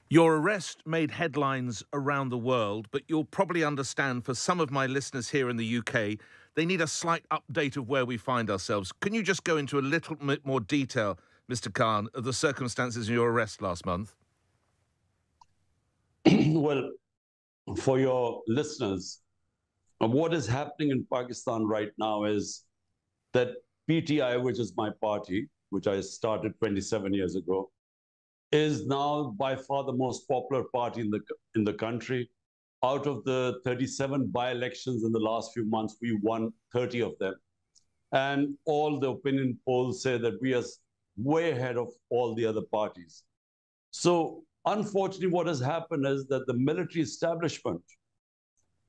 Your arrest made headlines around the world, but you'll probably understand for some of my listeners here in the UK, they need a slight update of where we find ourselves. Can you just go into a little bit more detail, Mr. Khan, of the circumstances of your arrest last month? Well, for your listeners, what is happening in Pakistan right now is that PTI, which is my party, which I started 27 years ago, is now by far the most popular party in the country. Out of the 37 by-elections in the last few months, we won 30 of them. And all the opinion polls say that we are way ahead of all the other parties. So unfortunately, what has happened is that the military establishment,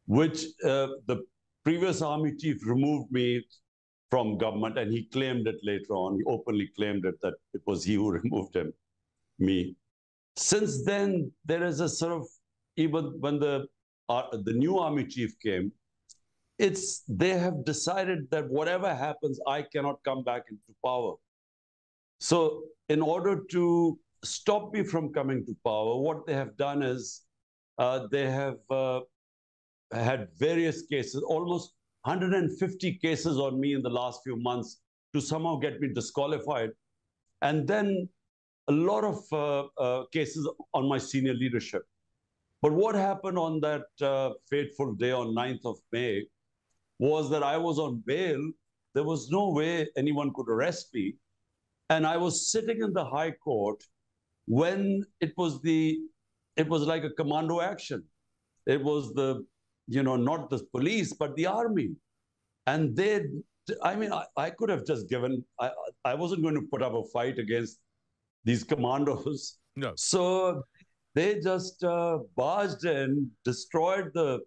which the previous army chief removed me from government, and he claimed it later on. He openly claimed it, that it was he who removed me. Since then, there is a sort of, even when the new army chief came, they have decided that whatever happens, I cannot come back into power. So in order to stop me from coming to power, what they have done is they have had various cases, almost 150 cases on me in the last few months to somehow get me disqualified. And then a lot of cases on my senior leadership. But what happened on that fateful day on 9th of May was that I was on bail. There was no way anyone could arrest me. And I was sitting in the High Court when it was like a commando action. It was not the police, but the army. And I could have just I wasn't going to put up a fight against these commandos. No. So they just barged in, destroyed the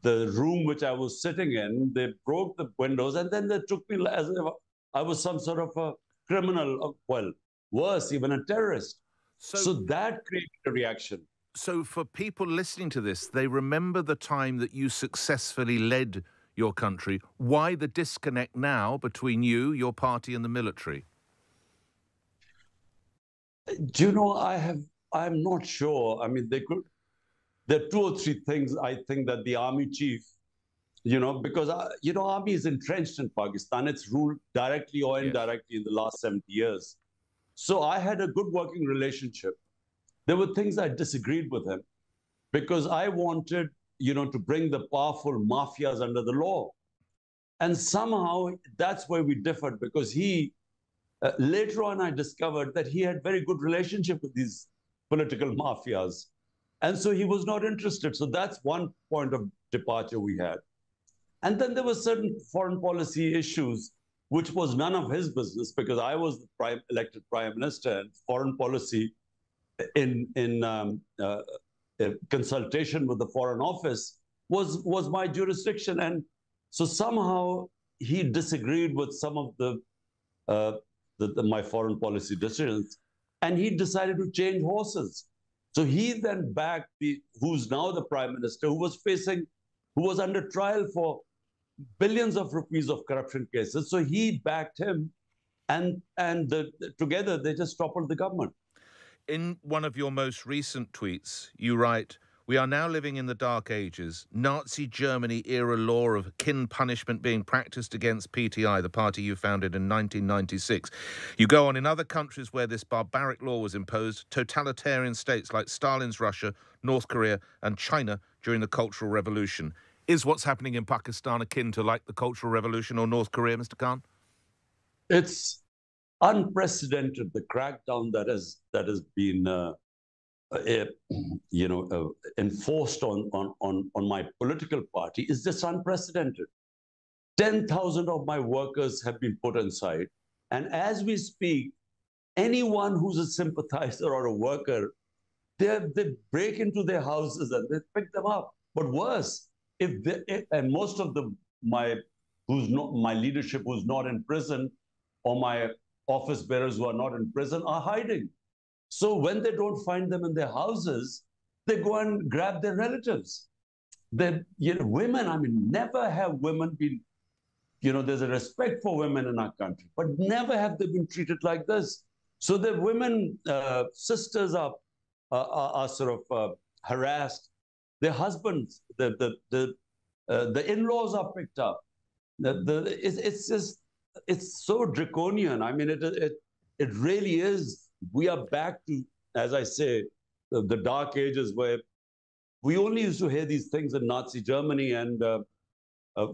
room which I was sitting in. They broke the windows, and then they took me as if I was some sort of a criminal, well, worse, even a terrorist. So that created a reaction. So for people listening to this, they remember the time that you successfully led your country. Why the disconnect now between you, your party, and the military? Do you know, I'm not sure. I mean, there are two or three things I think that the army chief, because, army is entrenched in Pakistan. It's ruled directly or indirectly in the last 70 years. So I had a good working relationship. There were things I disagreed with him because I wanted, to bring the powerful mafias under the law. And somehow that's where we differed, because later on I discovered that he had very good relationship with these political mafias. And so he was not interested. So that's one point of departure we had. And then there were certain foreign policy issues, which was none of his business, because I was the elected prime minister, and foreign policy in consultation with the Foreign Office was my jurisdiction. And so somehow he disagreed with some of my foreign policy decisions, and he decided to change horses. So he then backed who's now the prime minister, who was under trial for billions of rupees of corruption cases. So he backed him, and together they just toppled the government. In one of your most recent tweets, you write, "We are now living in the dark ages. Nazi Germany-era law of kin punishment being practiced against PTI, the party you founded in 1996. You go on, in other countries where this barbaric law was imposed, totalitarian states like Stalin's Russia, North Korea, and China during the Cultural Revolution. Is what's happening in Pakistan akin to like the Cultural Revolution or North Korea, Mr. Khan?" It's unprecedented. The crackdown that has been enforced on my political party is just unprecedented. 10,000 of my workers have been put inside. And as we speak, anyone who's a sympathizer or a worker, they break into their houses and they pick them up. But worse, and most of my leadership who's not in prison, or my office bearers who are not in prison, are hiding. So when they don't find them in their houses, they go and grab their relatives. Women, I mean, never have women been, there's a respect for women in our country, but never have they been treated like this. So the women, sisters are are sort of harassed. Their husbands, the in-laws are picked up. It's just, it's so draconian. I mean, it really is. We are back to, as I say, the dark ages where we only used to hear these things in Nazi Germany, and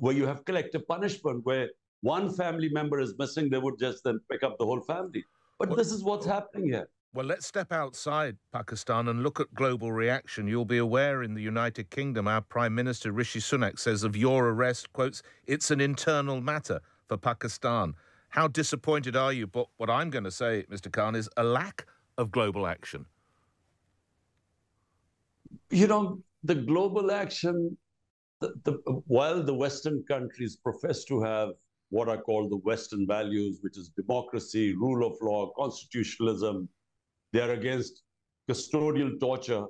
where you have collective punishment, where one family member is missing, they would just then pick up the whole family. But this is what's happening here. Well, let's step outside Pakistan and look at global reaction. You'll be aware in the United Kingdom, our Prime Minister Rishi Sunak says of your arrest, quotes, "It's an internal matter for Pakistan." How disappointed are you? But what I'm going to say, Mr. Khan, is a lack of global action. You know, the global action, while the Western countries profess to have what are called the Western values, which is democracy, rule of law, constitutionalism, they are against custodial torture,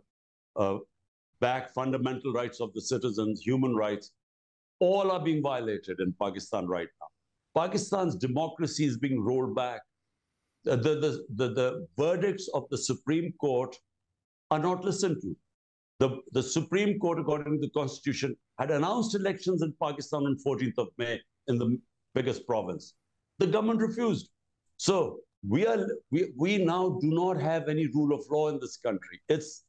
back fundamental rights of the citizens, human rights, all are being violated in Pakistan right now. Pakistan's democracy is being rolled back. The verdicts of the Supreme Court are not listened to. The Supreme Court, according to the Constitution, had announced elections in Pakistan on 14th of May in the biggest province. The government refused. So we now do not have any rule of law in this country. It's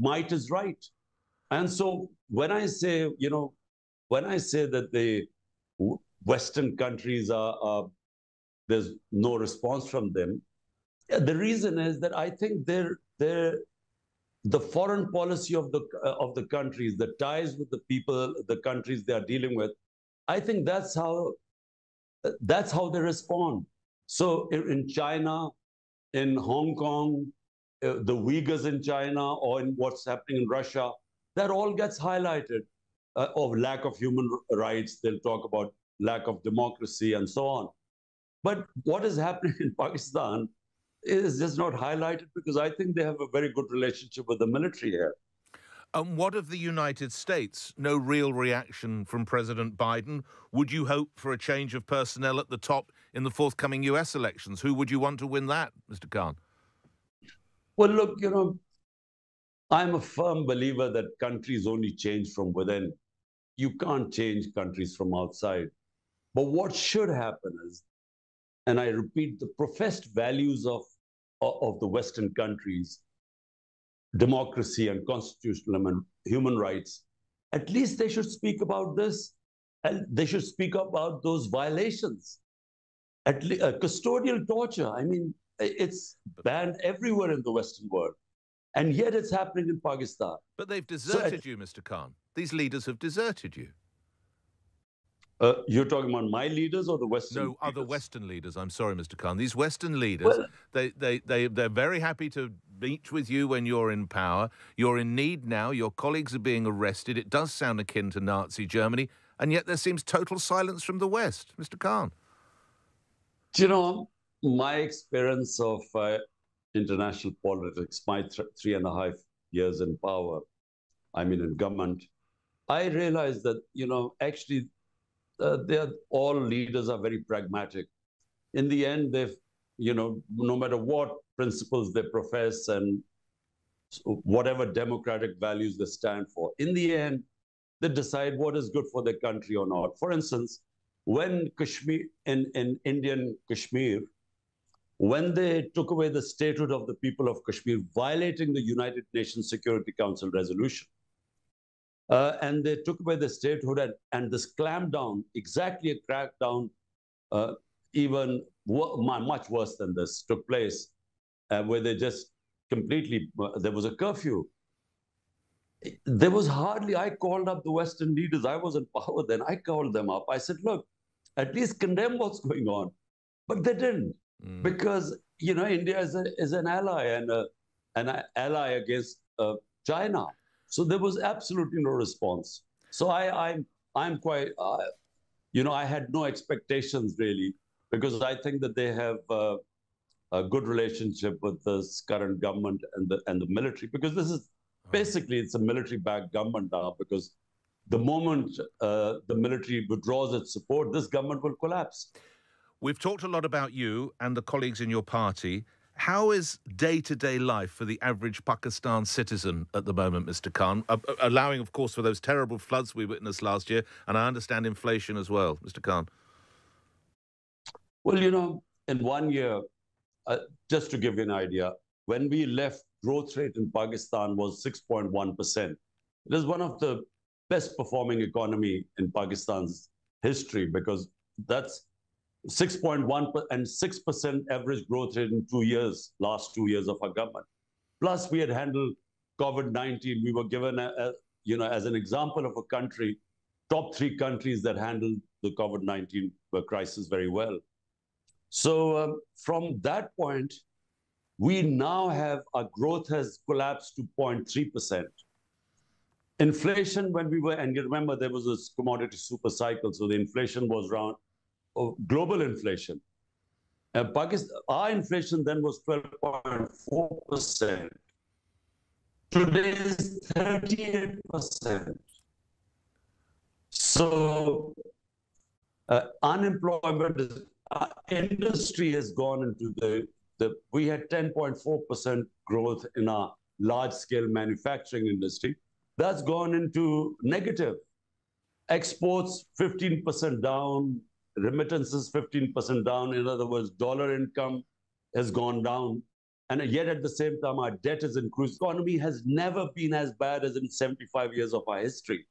might is right. And so when I say, you know, when I say that the Western countries there's no response from them, the reason is that I think the foreign policy of the countries, the ties with the people, the countries they are dealing with, I think that's how they respond. So in China, in Hong Kong, the Uyghurs in China, or in what's happening in Russia, that all gets highlighted of lack of human rights. They'll talk about lack of democracy and so on. But what is happening in Pakistan is just not highlighted because I think they have a very good relationship with the military here. And what of the United States? No real reaction from President Biden. Would you hope for a change of personnel at the top in the forthcoming US elections? Who would you want to win that, Mr. Khan? Well, look, you know, I'm a firm believer that countries only change from within. You can't change countries from outside. But what should happen is, and I repeat, the professed values of the Western countries, democracy and constitutional and human rights, at least they should speak about this, and they should speak about those violations. Custodial torture, I mean, it's banned everywhere in the Western world. And yet it's happening in Pakistan. But they've deserted you, Mr. Khan. These leaders have deserted you. You're talking about my leaders or the Western leaders? No, other Western leaders. I'm sorry, Mr. Khan. These Western leaders, well, they're very happy to meet with you when you're in power. You're in need now. Your colleagues are being arrested. It does sound akin to Nazi Germany. And yet there seems total silence from the West. Mr. Khan. Do you know, my experience of international politics, my 3.5 years in power, I mean in government, I realized that, you know, actually, all leaders are very pragmatic. In the end, they've, you know, no matter what principles they profess and whatever democratic values they stand for, in the end, they decide what is good for their country or not. For instance, when Kashmir, in Indian Kashmir, when they took away the statehood of the people of Kashmir, violating the United Nations Security Council resolution, and they took away the statehood, and this clampdown, exactly a crackdown, even much worse than this, took place, where they just completely, there was a curfew. There was hardly, I called up the Western leaders, I was in power then, I called them up. I said, look, at least condemn what's going on. But they didn't, because, you know, India is an ally and an ally against China. So there was absolutely no response. So I'm quite, you know, I had no expectations really, because I think that they have a good relationship with this current government and the military, because this is basically, it's a military-backed government now, because the moment the military withdraws its support, this government will collapse. We've talked a lot about you and the colleagues in your party How is day-to-day life for the average Pakistan citizen at the moment, Mr. Khan? Allowing, of course, for those terrible floods we witnessed last year, and I understand inflation as well, Mr. Khan. Well, in 1 year, just to give you an idea, when we left, growth rate in Pakistan was 6.1%. It is one of the best performing economy in Pakistan's history because that's 6.1 and 6% average growth rate in 2 years, last 2 years of our government. Plus, we had handled COVID-19. We were given, as an example of a country, top 3 countries that handled the COVID-19 crisis very well. So from that point, we now have our growth has collapsed to 0.3%. Inflation, when we were, and you remember there was this commodity super cycle, so the inflation was around global inflation. Pakistan, our inflation then was 12.4%. Today is 38%. So unemployment is, industry has gone into we had 10.4% growth in our large-scale manufacturing industry. That's gone into negative. Exports 15% down, remittances 15% down. In other words, dollar income has gone down. And yet at the same time, our debt has increased. Economy has never been as bad as in 75 years of our history.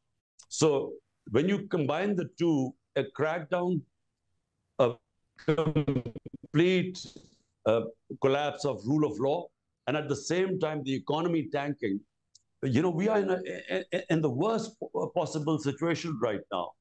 So when you combine the two, a crackdown, a complete collapse of rule of law, and at the same time, the economy tanking, we are in the worst possible situation right now,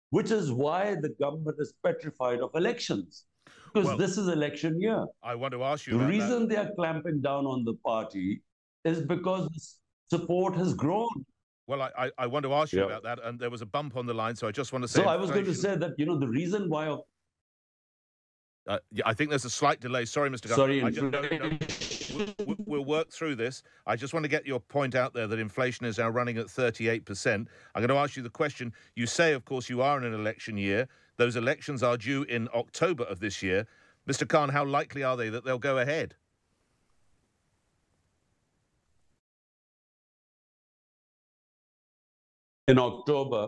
which is why the government is petrified of elections, because this is election year. I want to ask you about that. The reason they are clamping down on the party is because support has grown. Well, I want to ask you about that, and there was a bump on the line, so I just want to say... So I was going to say that, the reason why... I think there's a slight delay. Sorry, Mr. Sorry, we'll work through this. I just want to get your point out there that inflation is now running at 38%. I'm going to ask you the question. You say, of course, you are in an election year. Those elections are due in October of this year. Mr. Khan, how likely are they that they'll go ahead? In October,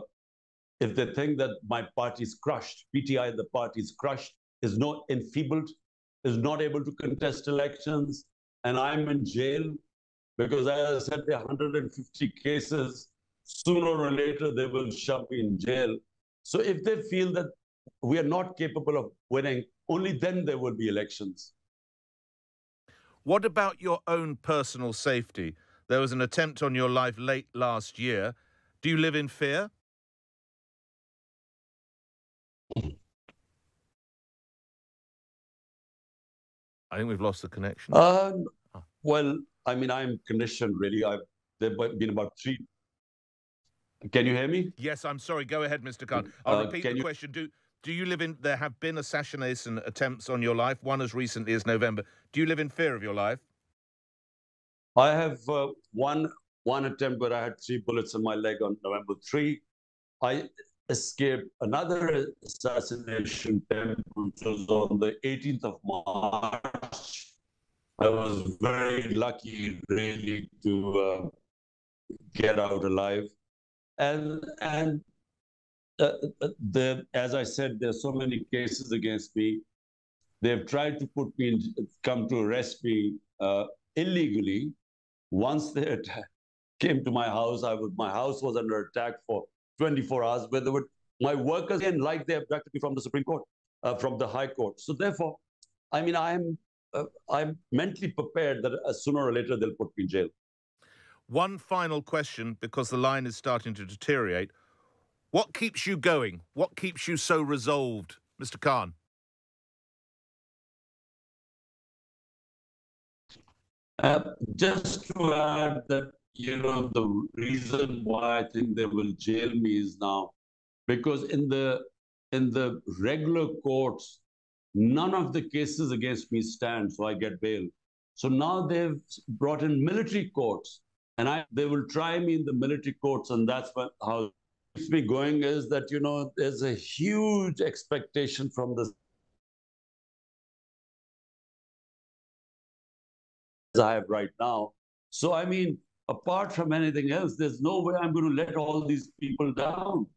if they think that my party is crushed, PTI, the party is crushed, is not enfeebled, is not able to contest elections, and I'm in jail because, as I said, there are 150 cases. Sooner or later, they will shove me in jail. So if they feel that we are not capable of winning, only then there will be elections. What about your own personal safety? There was an attempt on your life late last year. Do you live in fear? I think we've lost the connection. Well, I mean, I'm conditioned, really. There have been about 3... Can you hear me? Yes, I'm sorry. Go ahead, Mr. Khan. I'll repeat the question. Do you live in... There have been assassination attempts on your life, one as recently as November. Do you live in fear of your life? I have one attempt where I had 3 bullets in my leg on November 3. I escaped another assassination attempt, which was on the 18th of March. I was very lucky, really, to get out alive. And as I said, there's so many cases against me. They've tried to come to arrest me illegally. Once they came to my house, my house was under attack for 24 hours, where my workers, again, like they abducted me from the Supreme Court, from the High Court. So therefore, I mean, I'm mentally prepared that sooner or later they'll put me in jail. One final question, because the line is starting to deteriorate. What keeps you going? What keeps you so resolved, Mr. Khan? Just to add that, the reason why I think they will jail me is now because in the regular courts, none of the cases against me stand, so I get bail. So now they've brought in military courts, and they will try me in the military courts, and that's how it keeps me going is that, there's a huge expectation from the I have right now. So, I mean, apart from anything else, there's no way I'm going to let all these people down.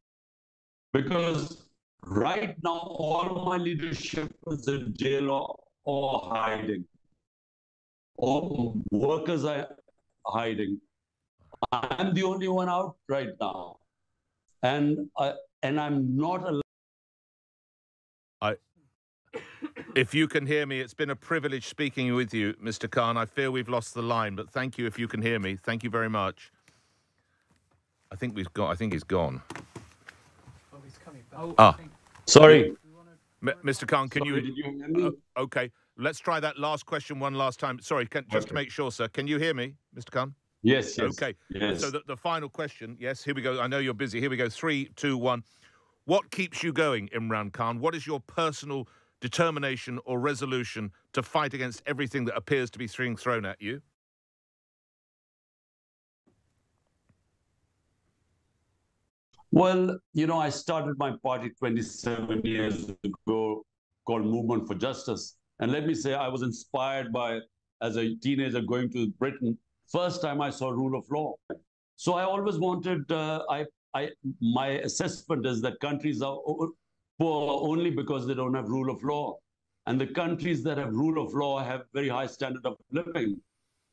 Because right now, all my leadership is in jail or hiding. All workers are hiding. I'm the only one out right now. And I'm not allowed. If you can hear me, it's been a privilege speaking with you, Mr. Khan. I fear we've lost the line, but thank you if you can hear me. Thank you very much. I think he's gone. Oh, he's coming back. Sorry. Mr. Khan, can Sorry, did you hear me? Okay, let's try that last question one last time. Sorry, just to make sure, sir. Can you hear me, Mr. Khan? Yes. Okay. Yes. So the final question, yes, here we go. I know you're busy. Here we go. 3, 2, 1. What keeps you going, Imran Khan? What is your personal determination or resolution to fight against everything that appears to be being thrown at you? Well, I started my party 27 years ago called Movement for Justice. And let me say, I was inspired by, as a teenager going to Britain, first time I saw rule of law. So I always wanted, my assessment is that countries are poor only because they don't have rule of law. And the countries that have rule of law have very high standard of living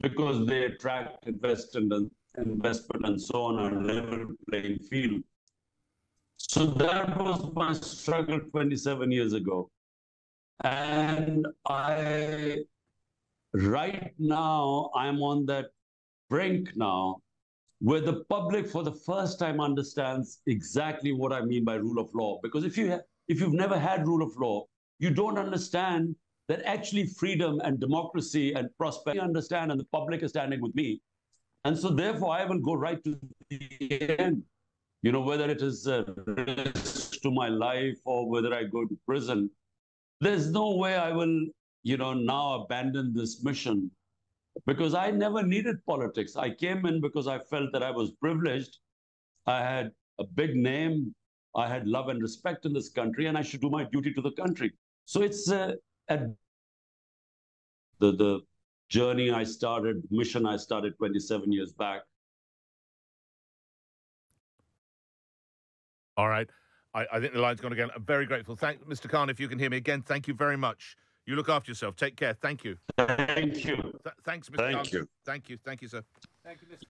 because they attract investment and so on, a level playing field. So that was my struggle 27 years ago. And right now, I'm on that brink now where the public for the first time understands exactly what I mean by rule of law. Because if you've never had rule of law, you don't understand that actually freedom and democracy and prosperity understand, and the public is standing with me. And so therefore, I will go right to the end. Whether it is a risk to my life or whether I go to prison, there's no way I will, now abandon this mission. Because I never needed politics. I came in because I felt that I was privileged. I had a big name. I had love and respect in this country, and I should do my duty to the country. So it's the journey I started, mission I started 27 years back. All right. I think the line's gone again. I'm very grateful. Mr. Khan, if you can hear me again, thank you very much. You look after yourself. Take care. Thank you. Thank you. Thanks, Mr. Thank Khan. you. Thank you. Thank you, sir. Thank you, Mr.